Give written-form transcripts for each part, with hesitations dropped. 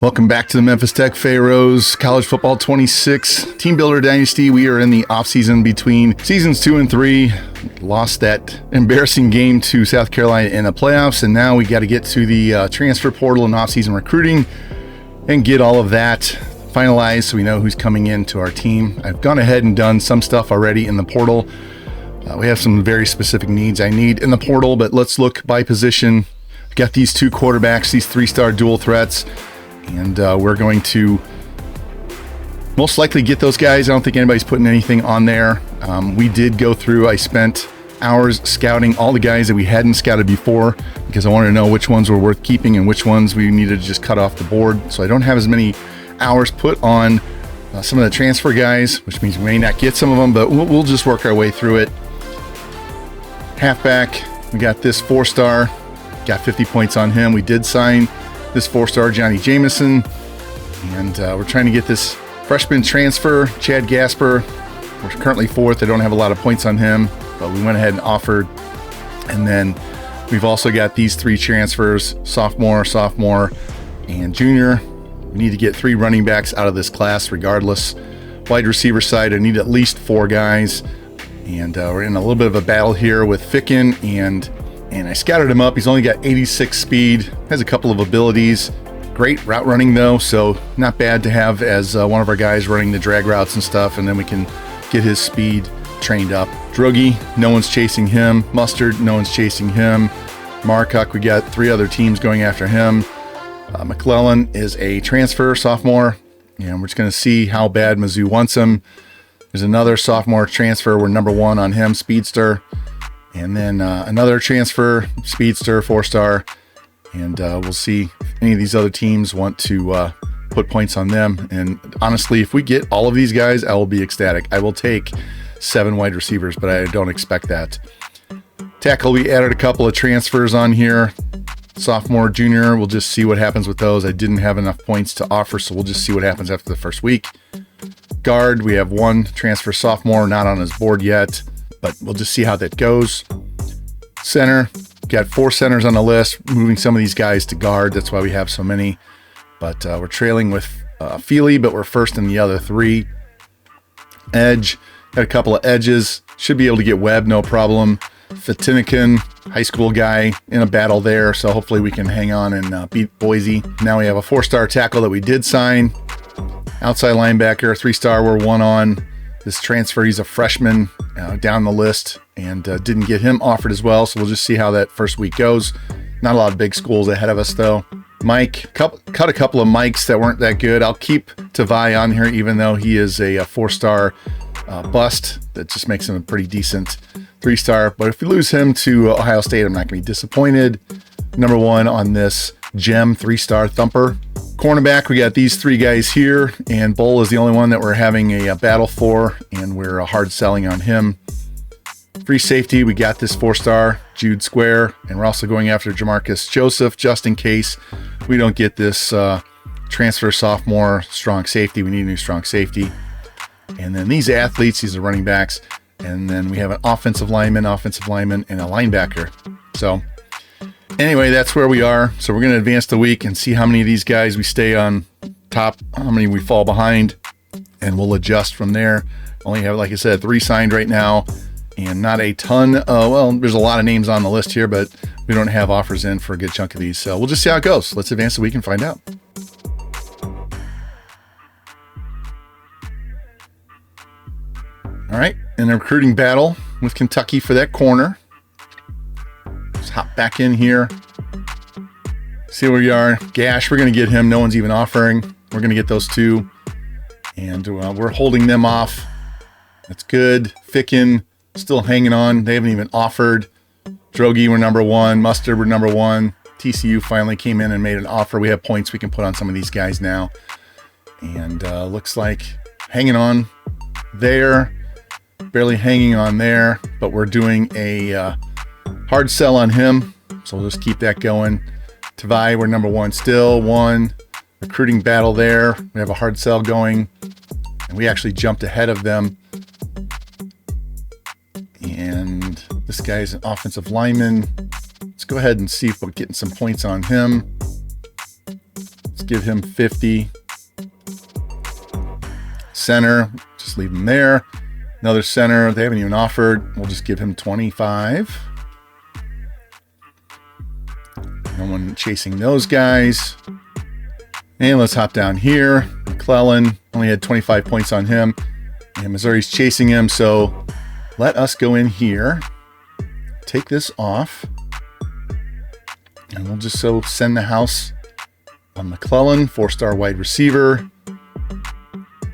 Welcome back to the Memphis Tech Pharaohs College Football 26 Team Builder Dynasty. We are in the offseason between seasons 2 and 3. Lost that embarrassing game to South Carolina in the playoffs, and now we got to get to the transfer portal and offseason recruiting and get all of that finalized so we know who's coming into our team. I've gone ahead and done some stuff already in the portal. We have some very specific needs I need in the portal, but let's look by position. I've got these two quarterbacks, these three-star dual threats. And we're going to most likely get those guys. I don't think anybody's putting anything on there. We did go through, I spent hours scouting all the guys that we hadn't scouted before because I wanted to know which ones were worth keeping and which ones we needed to just cut off the board. So I don't have as many hours put on some of the transfer guys, which means we may not get some of them, but we'll just work our way through it. Halfback, we got this 4-star, got 50 points on him. We did sign this 4-star Johnny Jameson, and we're trying to get this freshman transfer, Chad Gasper. We're currently 4th. I don't have a lot of points on him, but we went ahead and offered. And then we've also got these 3 transfers, sophomore, and junior. We need to get 3 running backs out of this class regardless. Wide receiver side, I need at least 4 guys. And we're in a little bit of a battle here with Ficken, and I scouted him up. He's only got 86 speed, has a couple of abilities. Great route running though, so not bad to have as one of our guys running the drag routes and stuff, and then we can get his speed trained up. Drogi, no one's chasing him. Mustard, no one's chasing him. Marcock, we got 3 other teams going after him. McClellan is a transfer sophomore, and we're just going to see how bad Mizzou wants him. There's another sophomore transfer. We're number 1 on him, speedster. And then another transfer, speedster, 4-star. And we'll see if any of these other teams want to put points on them. And honestly, if we get all of these guys, I will be ecstatic. I will take 7 wide receivers, but I don't expect that. Tackle, we added a couple of transfers on here. Sophomore, junior, we'll just see what happens with those. I didn't have enough points to offer, so we'll just see what happens after the first week. Guard, we have 1 transfer sophomore, not on his board yet, but we'll just see how that goes. Center, got 4 centers on the list, moving some of these guys to guard. That's why we have so many. But we're trailing with Feely, but we're first in the other 3. Edge, got a couple of edges. Should be able to get Webb, no problem. Fatinican, high school guy, in a battle there. So hopefully we can hang on and beat Boise. Now we have a 4-star tackle that we did sign. Outside linebacker, 3-star, we're 1 on. This transfer, he's a freshman down the list, and didn't get him offered as well. So we'll just see how that first week goes. Not a lot of big schools ahead of us though. Mike, cut a couple of Mikes that weren't that good. I'll keep Tavai on here even though he is a 4-star bust. That just makes him a pretty decent 3-star. But if we lose him to Ohio State, I'm not going to be disappointed. Number 1 on this gem 3-star thumper. Cornerback, we got these 3 guys here, and Bull is the only one that we're having a battle for, and we're hard selling on him. Free safety, we got this 4-star, Jude Square, and we're also going after Jamarcus Joseph, just in case we don't get this transfer sophomore strong safety. We need a new strong safety. And then these athletes, these are running backs, and then we have an offensive lineman, and a linebacker. So anyway, that's where we are. So we're going to advance the week and see how many of these guys we stay on top, how many we fall behind, and we'll adjust from there. Only have, like I said, 3 signed right now, and not a ton. Well, there's a lot of names on the list here, but we don't have offers in for a good chunk of these. So we'll just see how it goes. Let's advance the week and find out. All right, in the recruiting battle with Kentucky for that corner. Let's hop back in here. See where we are. Gash, we're going to get him. No one's even offering. We're going to get those 2. And we're holding them off. That's good. Ficken, still hanging on. They haven't even offered. Drogi, we're number 1. Mustard, we're number 1. TCU finally came in and made an offer. We have points we can put on some of these guys now. And looks like hanging on there. Barely hanging on there. But we're doing a hard sell on him, so we'll just keep that going. Tavai, we're number 1 still. 1 recruiting battle there. We have a hard sell going, and we actually jumped ahead of them. And this guy's an offensive lineman. Let's go ahead and see if we're getting some points on him. Let's give him 50. Center, just leave him there. Another center, they haven't even offered. We'll just give him 25. No one chasing those guys. And let's hop down here. McClellan only had 25 points on him. And Missouri's chasing him, so let us go in here. Take this off. And we'll just send the house on McClellan, 4-star wide receiver.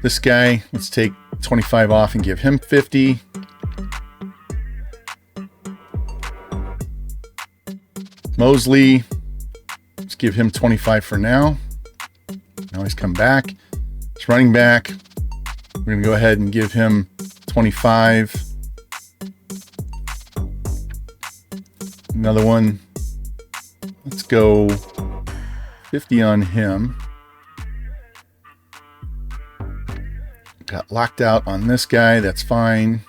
This guy, let's take 25 off and give him 50. Mosley, let's give him 25 for now. Now he's come back. He's running back. We're going to go ahead and give him 25. Another one. Let's go 50 on him. Got locked out on this guy. That's fine.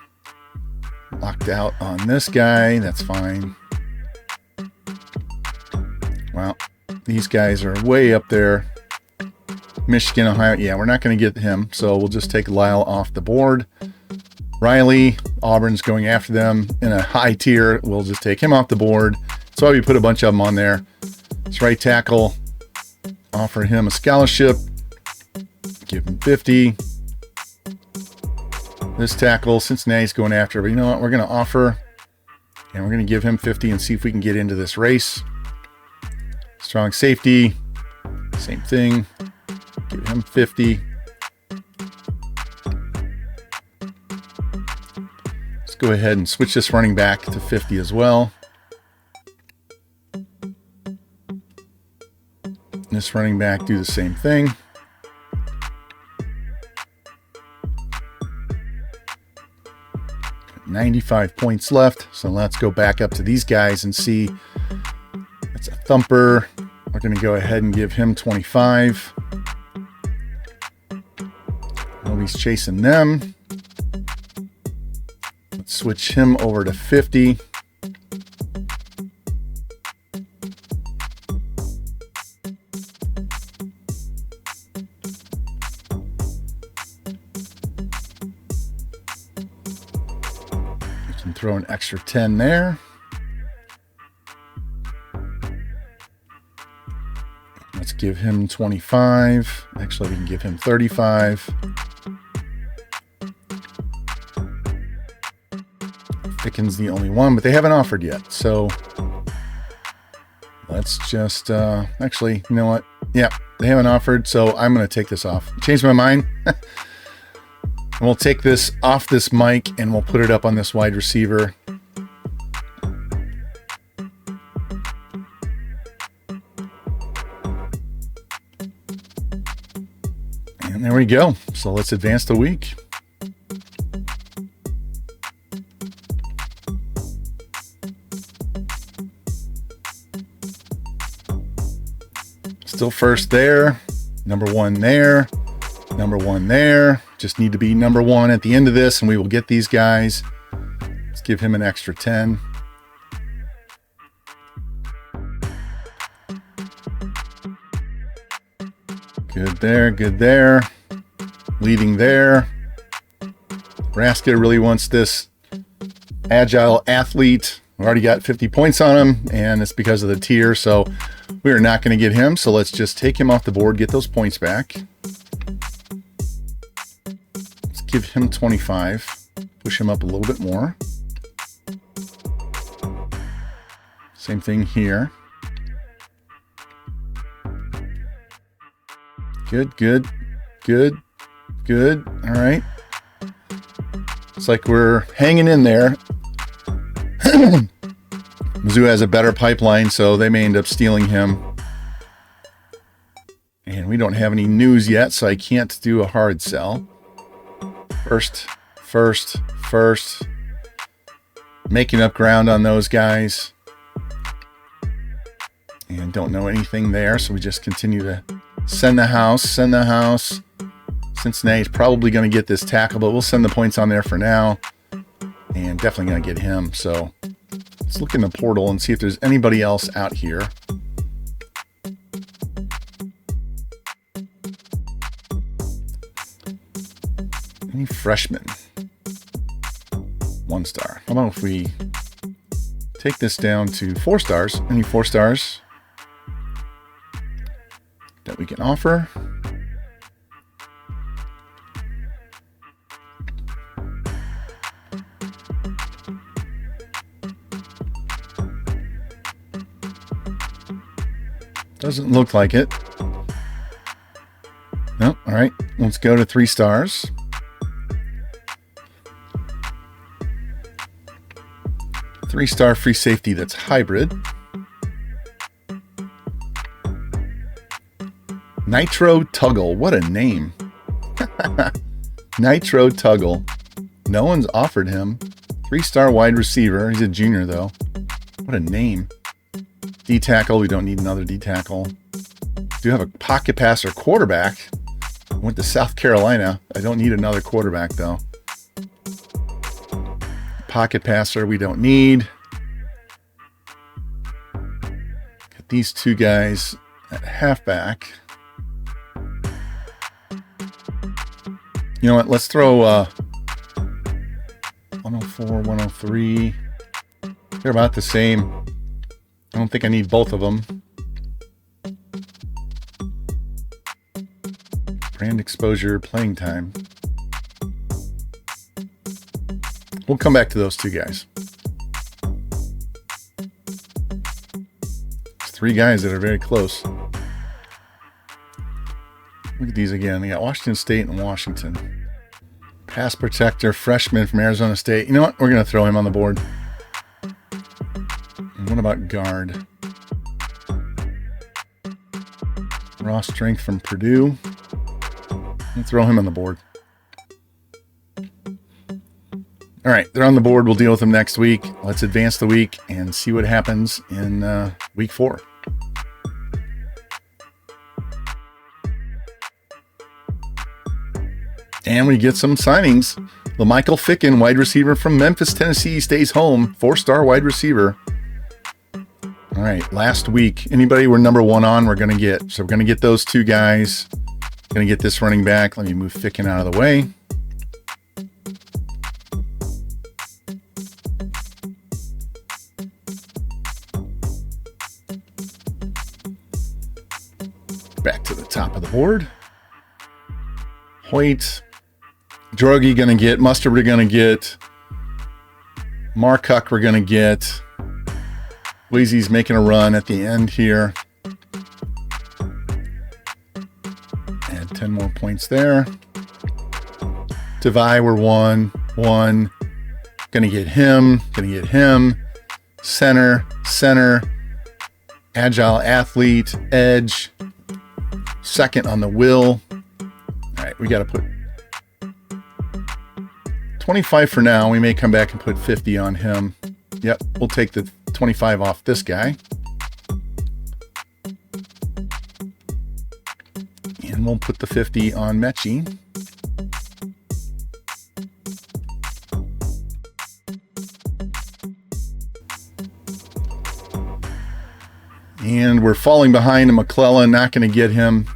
Locked out on this guy. That's fine. Wow. These guys are way up there. Michigan, Ohio. Yeah, we're not going to get him. So we'll just take Lyle off the board. Riley, Auburn's going after them in a high tier. We'll just take him off the board. That's why we put a bunch of them on there. This right tackle, offer him a scholarship. Give him 50. This tackle, Cincinnati's going after, but you know what? We're going to offer, and we're going to give him 50 and see if we can get into this race. Strong safety, same thing. Give him 50. Let's go ahead and switch this running back to 50 as well. This running back, do the same thing. Got 95 points left, so let's go back up to these guys and see. It's a thumper. We're going to go ahead and give him 25. Nobody's chasing them. Let's switch him over to 50. Throw an extra 10 there. Let's give him 25. Actually, we can give him 35. Ficken's the only one, but they haven't offered yet. So let's just, actually, you know what? Yeah, they haven't offered, so I'm going to take this off. Changed my mind. And we'll take this off this mic and we'll put it up on this wide receiver. And there we go. So let's advance the week. Still first there. Number one there. Number one there. Just need to be number one at the end of this, and we will get these guys. Let's give him an extra 10. Good there, good there. Leading there. Nebraska really wants this agile athlete. We already got 50 points on him, and it's because of the tier, so we are not going to get him. So let's just take him off the board, get those points back. Give him 25, push him up a little bit more. Same thing here. Good, good, good, good. All right. It's like we're hanging in there. Mizzou has a better pipeline, so they may end up stealing him. And we don't have any news yet, so I can't do a hard sell. First. Making up ground on those guys. And don't know anything there, so we just continue to send the house. Cincinnati's probably going to get this tackle, but we'll send the points on there for now. And definitely going to get him. So let's look in the portal and see if there's anybody else out here. Any freshmen? 1 star. How about if we take this down to 4 stars? Any 4 stars that we can offer? Doesn't look like it. No, all right. Let's go to 3 stars. Three-star free safety that's hybrid. Nitro Tuggle. What a name. Nitro Tuggle. No one's offered him. 3-star wide receiver. He's a junior, though. What a name. D-tackle. We don't need another D-tackle. Do have a pocket passer quarterback. Went to South Carolina. I don't need another quarterback, though. Pocket passer we don't need. Got these 2 guys at halfback. You know what? Let's throw 104, 103. They're about the same. I don't think I need both of them. Brand exposure, playing time. We'll come back to those 2 guys. It's 3 guys that are very close. Look at these again. They got Washington State and Washington. Pass protector, freshman from Arizona State. You know what? We're going to throw him on the board. And what about guard? Raw strength from Purdue. We'll throw him on the board. All right, they're on the board. We'll deal with them next week. Let's advance the week and see what happens in week 4. And we get some signings. LaMichael Ficken, wide receiver from Memphis, Tennessee, stays home. 4-star wide receiver. All right, last week, anybody we're number 1 on, we're going to get. So we're going to get those 2 guys. Going to get this running back. Let me move Ficken out of the way. Back to the top of the board. Hoyt. Drogi going to get. Mustard we're going to get. Marcuck we're going to get. Weezy's making a run at the end here. Add 10 more points there. Tavai, we're 1. Gonna get him. Center. Agile athlete. Edge. Second on the will. All right, we got to put 25 for now. We may come back and put 50 on him. Yep, we'll take the 25 off this guy. And we'll put the 50 on Mechie. And we're falling behind a McClellan, not going to get him.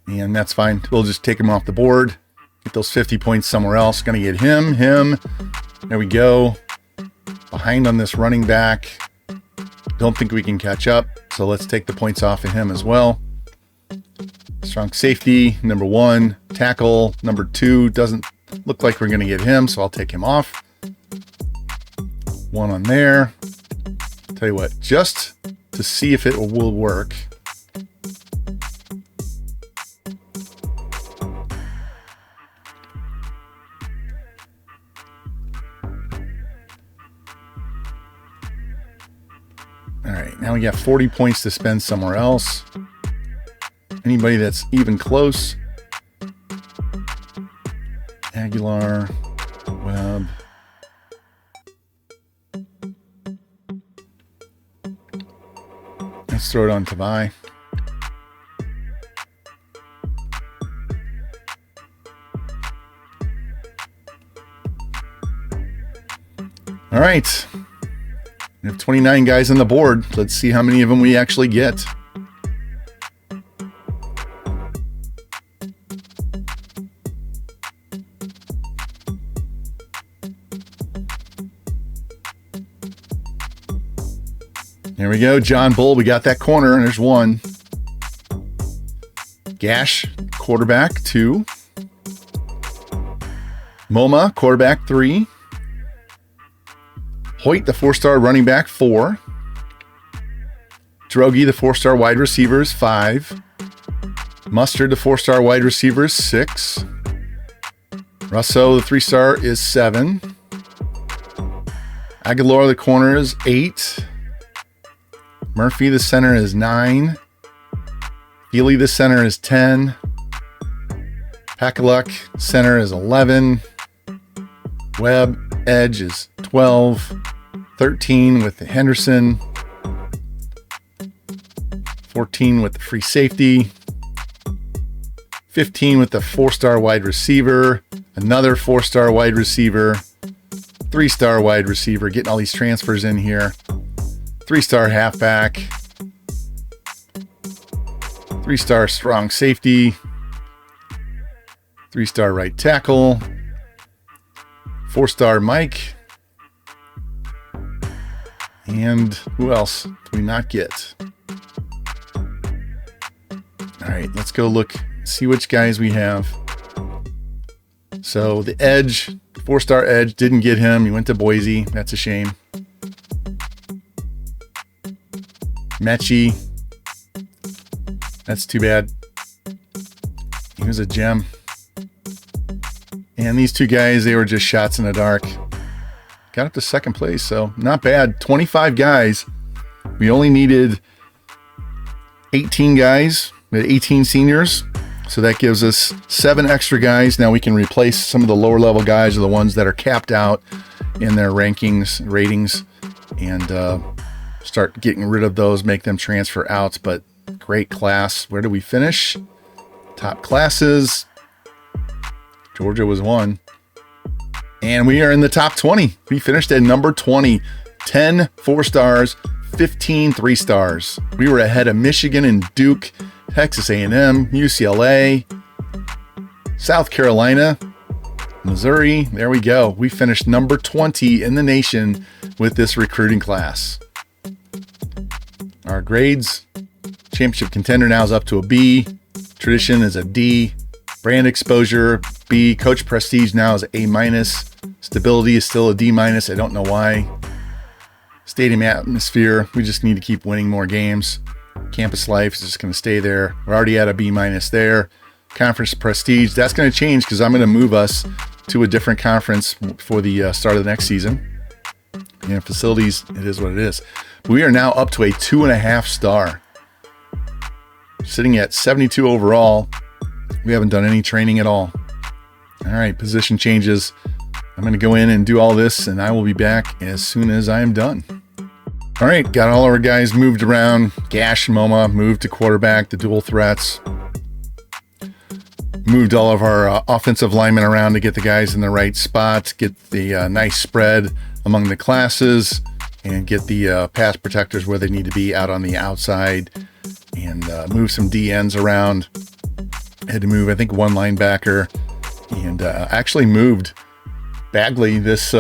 And that's fine. We'll just take him off the board. Get those 50 points somewhere else. Going to get him. There we go. Behind on this running back. Don't think we can catch up. So let's take the points off of him as well. Strong safety, number 1. Tackle, number 2. Doesn't look like we're going to get him, so I'll take him off. 1 on there. Tell you what, just to see if it will work. All right, now we got 40 points to spend somewhere else. Anybody that's even close. Aguilar, Webb. Let's throw it on Tavai. All right. We have 29 guys on the board. Let's see how many of them we actually get. Here we go. John Bull, we got that corner, and there's one. Gash, quarterback, 2. MoMA, quarterback, 3. Hoyt, the 4-star running back, 4. Drogi, the 4-star wide receiver, is 5. Mustard, the 4-star wide receiver, is 6. Russo, the 3-star, is 7. Aguilar, the corner, is 8. Murphy, the center, is 9. Healy, the center, is 10. Pakaluk, center, is 11. Webb, edge, is 12. 13 with the Henderson. 14 with the free safety. 15 with the 4-star wide receiver. Another 4-star wide receiver. 3-star wide receiver. Getting all these transfers in here. 3-star halfback. 3-star strong safety. 3-star right tackle. 4-star Mike. And who else do we not get? All right, let's go look, see which guys we have. So the edge, 4-star edge, didn't get him. He went to Boise. That's a shame. Mechie. That's too bad. He was a gem. And these two guys, they were just shots in the dark. Got up to second place, so not bad. 25 guys. We only needed 18 guys. We had 18 seniors. So that gives us 7 extra guys. Now we can replace some of the lower level guys or the ones that are capped out in their rankings, ratings, and start getting rid of those, make them transfer out. But great class. Where do we finish? Top classes. Georgia was 1. And we are in the top 20. We finished at number 20. 10 4-stars, 15 3-stars. We were ahead of Michigan and Duke, Texas A&M, UCLA, South Carolina, Missouri. There we go. We finished number 20 in the nation with this recruiting class. Our grades, championship contender now is up to a B. Tradition is a D. Brand exposure, B. Coach prestige now is A-. Stability is still a D-. I don't know why. Stadium atmosphere, we just need to keep winning more games. Campus life is just going to stay there. We're already at a B- there. Conference prestige, that's going to change because I'm going to move us to a different conference for the start of the next season. And facilities, it is what it is. We are now up to a 2.5 star. Sitting at 72 overall. We haven't done any training at all. All right, position changes. I'm going to go in and do all this, and I will be back as soon as I am done. All right, got all our guys moved around. Gash and MoMA moved to quarterback, the dual threats. Moved all of our offensive linemen around to get the guys in the right spots, get the nice spread among the classes, and get the pass protectors where they need to be out on the outside, and move some DNs around. Had to move, I think, 1 linebacker, and actually moved Bagley, this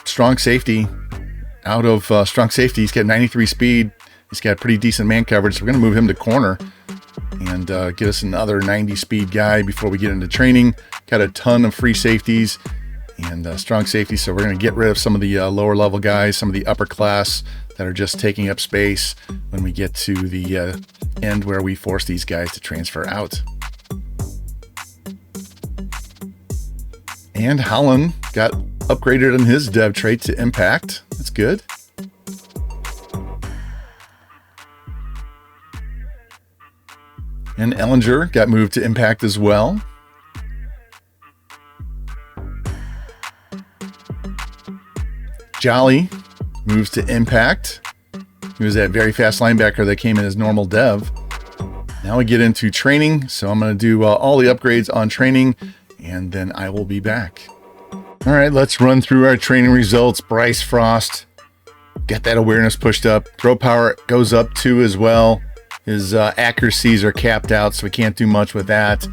strong safety, out of strong safety. He's got 93 speed. He's got pretty decent man coverage. So we're going to move him to corner and get us another 90 speed guy before we get into training. Got a ton of free safeties and strong safety. So we're going to get rid of some of the lower level guys, some of the upper class that are just taking up space when we get to the end where we force these guys to transfer out. And Holland got upgraded on his dev trait to impact. That's good. And Ellinger got moved to impact as well. Jolly moves to impact. He was that very fast linebacker that came in as normal dev. Now we get into training. So I'm going to do all the upgrades on training, and then I will be back. All right, let's run through our training results. Bryce Frost, got that awareness pushed up. Throw power goes up too as well. His accuracies are capped out, so we can't do much with that.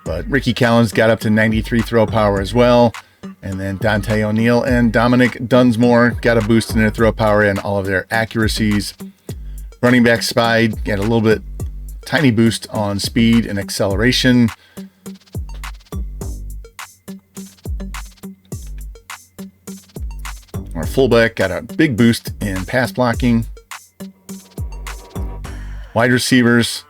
But Ricky Callen's got up to 93 throw power as well. And then Dante O'Neill and Dominic Dunsmore got a boost in their throw power and all of their accuracies. Running back side, got a little bit tiny boost on speed and acceleration. Our fullback got a big boost in pass blocking. Wide receivers,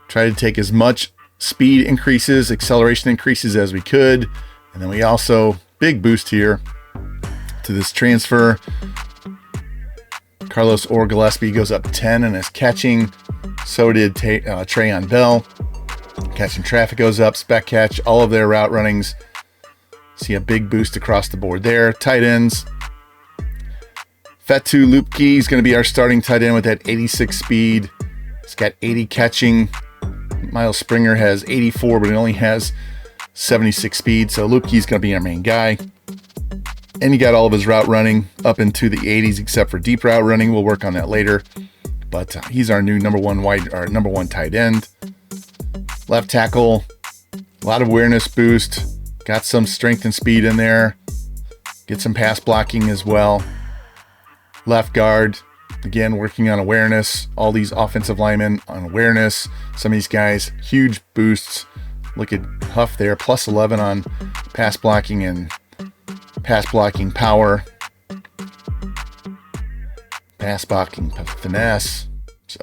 try to take as much speed increases, acceleration increases as we could. And then we also, big boost here to this transfer. Carlos Gillespie goes up 10 in his catching. So did Trayon Bell. Catching traffic goes up, spec catch, all of their route runnings. See a big boost across the board there. Tight ends. Fetu Lupke is going to be our starting tight end with that 86 speed. He's got 80 catching. Miles Springer has 84, but it only has 76 speed. So Lupke's going to be our main guy. And he got all of his route running up into the 80s, except for deep route running. We'll work on that later. But he's our new number one tight end. Left tackle, a lot of awareness boost. Got some strength and speed in there. Get some pass blocking as well. Left guard, again, working on awareness. All these offensive linemen on awareness. Some of these guys, huge boosts. Look at Huff there, plus 11 on pass blocking and pass blocking power. Pass blocking finesse. So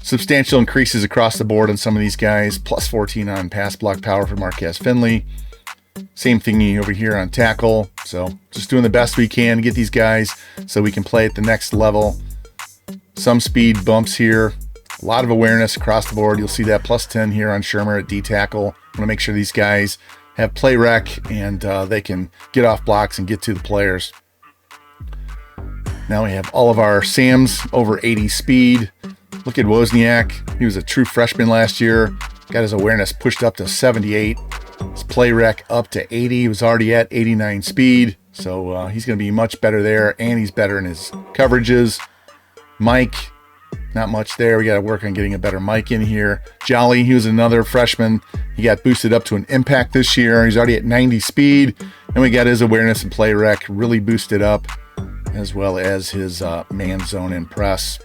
substantial increases across the board on some of these guys. Plus 14 on pass block power for Marquez Finley. Same thingy over here on tackle. So just doing the best we can to get these guys so we can play at the next level. Some speed bumps here. A lot of awareness across the board. You'll see that plus 10 here on Shermer at D tackle. I want to make sure these guys have play rec and they can get off blocks and get to the players. Now we have all of our Sams over 80 speed. Look at Wozniak. He was a true freshman last year. Got his awareness pushed up to 78. His play rec up to 80. He was already at 89 speed. So he's going to be much better there. And he's better in his coverages. Mike, not much there. We got to work on getting a better mic in here. Jolly, he was another freshman. He got boosted up to an impact this year. He's already at 90 speed. And we got his awareness and play rec really boosted up, as well as his man zone and press.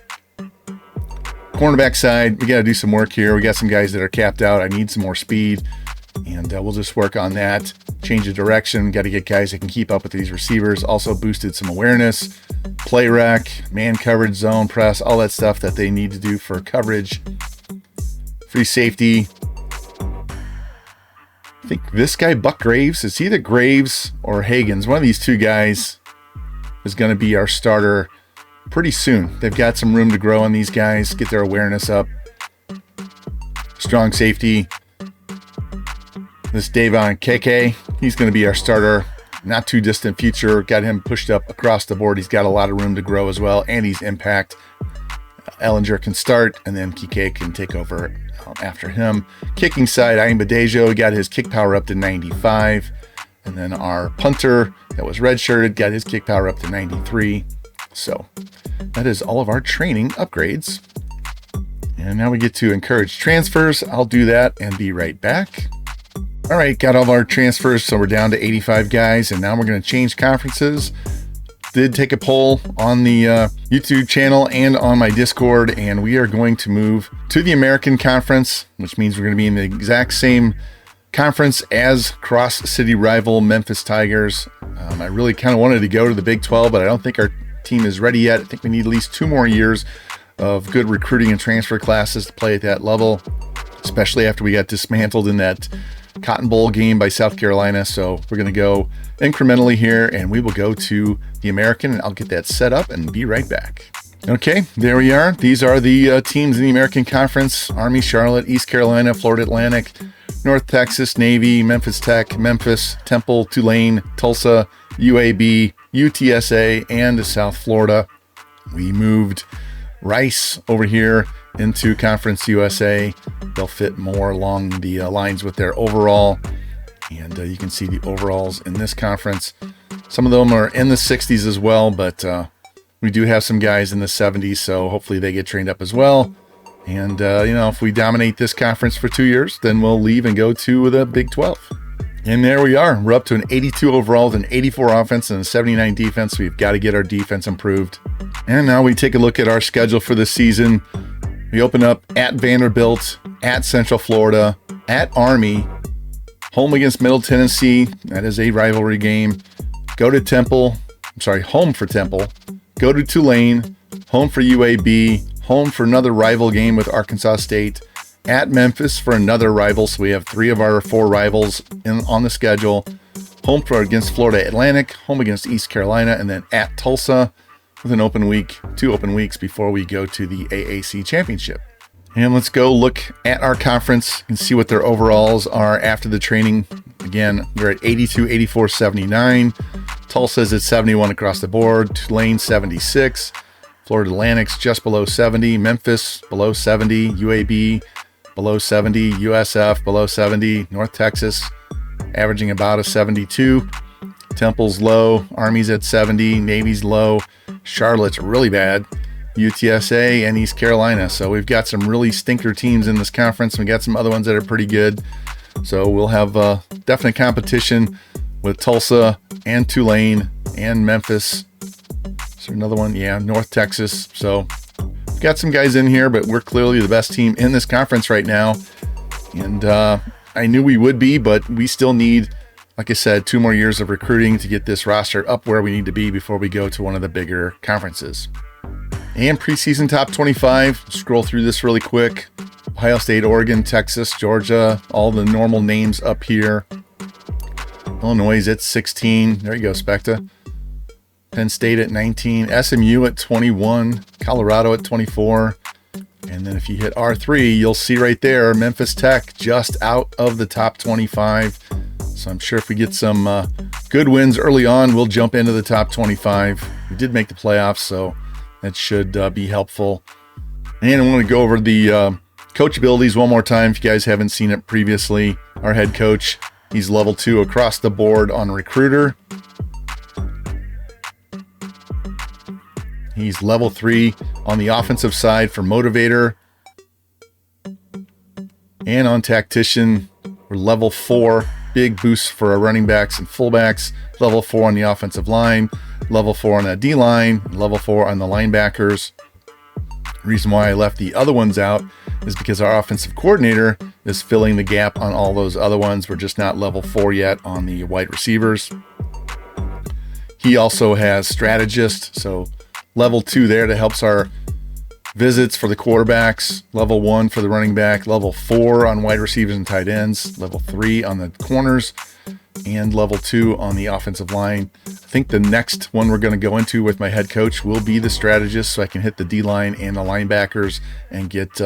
Cornerback side, we got to do some work here. We got some guys that are capped out. I need some more speed. And we'll just work on that. Change the direction. Got to get guys that can keep up with these receivers. Also boosted some awareness, play rec, man coverage, zone press, all that stuff that they need to do for coverage. Free safety. I think this guy, Buck Graves, is either Graves or Hagens. One of these two guys is going to be our starter pretty soon. They've got some room to grow on these guys, get their awareness up. Strong safety. This Davon KK, he's going to be our starter. Not too distant future. Got him pushed up across the board. He's got a lot of room to grow as well, and he's impact. Ellinger can start, and then Kike can take over after him. Kicking side, Ayin Badejo got his kick power up to 95. And then our punter that was redshirted got his kick power up to 93. So that is all of our training upgrades. And now we get to encourage transfers. I'll do that and be right back. All right, got all of our transfers, so we're down to 85 guys, and now we're going to change conferences. Did take a poll on the YouTube channel and on my Discord, and we are going to move to the American Conference, which means we're going to be in the exact same conference as cross-city rival Memphis Tigers. I really kind of wanted to go to the Big 12, but I don't think our team is ready yet. I think we need at least 2 more years of good recruiting and transfer classes to play at that level, especially after we got dismantled in that Cotton Bowl game by South Carolina. So we're going to go incrementally here, and we will go to the American, and I'll get that set up and be right back. Okay, there we are. These are the teams in the American Conference: Army, Charlotte, East Carolina, Florida Atlantic, North Texas, Navy, Memphis Tech, Memphis, Temple, Tulane, Tulsa, UAB, UTSA, and South Florida. We moved Rice over here into Conference USA. They'll fit more along the lines with their overall. And you can see the overalls in this conference. Some of them are in the 60s as well, but we do have some guys in the 70s, so hopefully they get trained up as well. And, if we dominate this conference for 2 years, then we'll leave and go to the Big 12. And there we are. We're up to an 82 overall with an 84 offense and a 79 defense. We've got to get our defense improved. And now we take a look at our schedule for the season. We open up at Vanderbilt, at Central Florida, at Army, home against Middle Tennessee. That is a rivalry game. Go to home for Temple. Go to Tulane, home for UAB, home for another rival game with Arkansas State. At Memphis for another rival, so we have 3 of our 4 rivals on the schedule. Home against Florida Atlantic, home against East Carolina, and then at Tulsa with an open week, 2 open weeks before we go to the AAC Championship. And let's go look at our conference and see what their overalls are after the training. Again, they're at 82, 84, 79. Tulsa's at 71 across the board. Tulane 76. Florida Atlantic's just below 70. Memphis below 70. UAB below 70, USF below 70, North Texas averaging about a 72, Temple's low, Army's at 70, Navy's low, Charlotte's really bad, UTSA and East Carolina. So we've got some really stinker teams in this conference. We got some other ones that are pretty good. So we'll have definite competition with Tulsa and Tulane and Memphis. Is there another one? Yeah, North Texas. So we've got some guys in here, but we're clearly the best team in this conference right now. And I knew we would be, but we still need, like I said, 2 more years of recruiting to get this roster up where we need to be before we go to one of the bigger conferences. And preseason top 25, scroll through this really quick. Ohio State, Oregon, Texas, Georgia, all the normal names up here. Illinois at 16. There you go, Specta. Penn State at 19, SMU at 21, Colorado at 24. And then if you hit R3, you'll see right there, Memphis Tech just out of the top 25. So I'm sure if we get some good wins early on, we'll jump into the top 25. We did make the playoffs, so that should be helpful. And I want to go over the coach abilities one more time if you guys haven't seen it previously. Our head coach, he's level 2 across the board on recruiter. He's level 3 on the offensive side for motivator. And on tactician, we're level 4. Big boost for our running backs and fullbacks. Level 4 on the offensive line. Level 4 on the D-line. Level 4 on the linebackers. The reason why I left the other ones out is because our offensive coordinator is filling the gap on all those other ones. We're just not level 4 yet on the wide receivers. He also has strategist, so level 2 there that helps our visits for the quarterbacks. Level 1 for the running back. Level 4 on wide receivers and tight ends. Level 3 on the corners. And level 2 on the offensive line. I think the next one we're going to go into with my head coach will be the strategist, so I can hit the D-line and the linebackers and get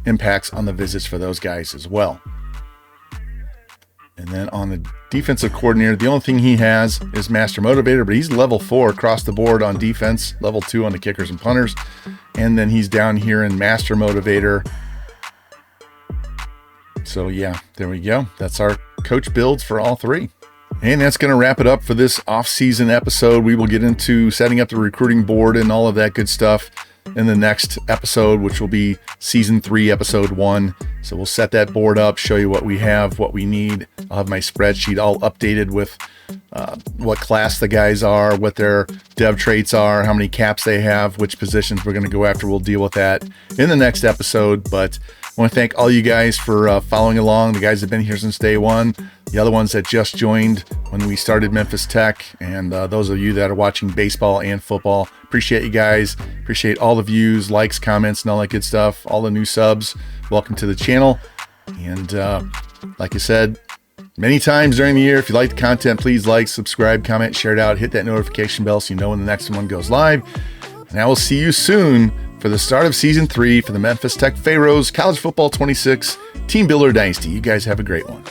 impacts on the visits for those guys as well. And then on the defensive coordinator, the only thing he has is master motivator, but he's level 4 across the board on defense, level 2 on the kickers and punters. And then he's down here in master motivator. So yeah, there we go. That's our coach builds for all 3. And that's going to wrap it up for this off-season episode. We will get into setting up the recruiting board and all of that good stuff in the next episode, which will be season 3, episode 1. So we'll set that board up, show you what we have, what we need. I'll have my spreadsheet all updated with what class the guys are, what their dev traits are, how many caps they have, which positions we're going to go after. We'll deal with that in the next episode. But I want to thank all you guys for following along. The guys that have been here since day one, the other ones that just joined when we started Memphis Tech, and those of you that are watching baseball and football. Appreciate you guys. Appreciate all the views, likes, comments, and all that good stuff. All the new subs. Welcome to the channel. And like I said many times during the year, if you like the content, please like, subscribe, comment, share it out, hit that notification bell so you know when the next one goes live. And I will see you soon for the start of season 3 for the Memphis Tech Pharaohs College Football 26 Team Builder Dynasty. You guys have a great one.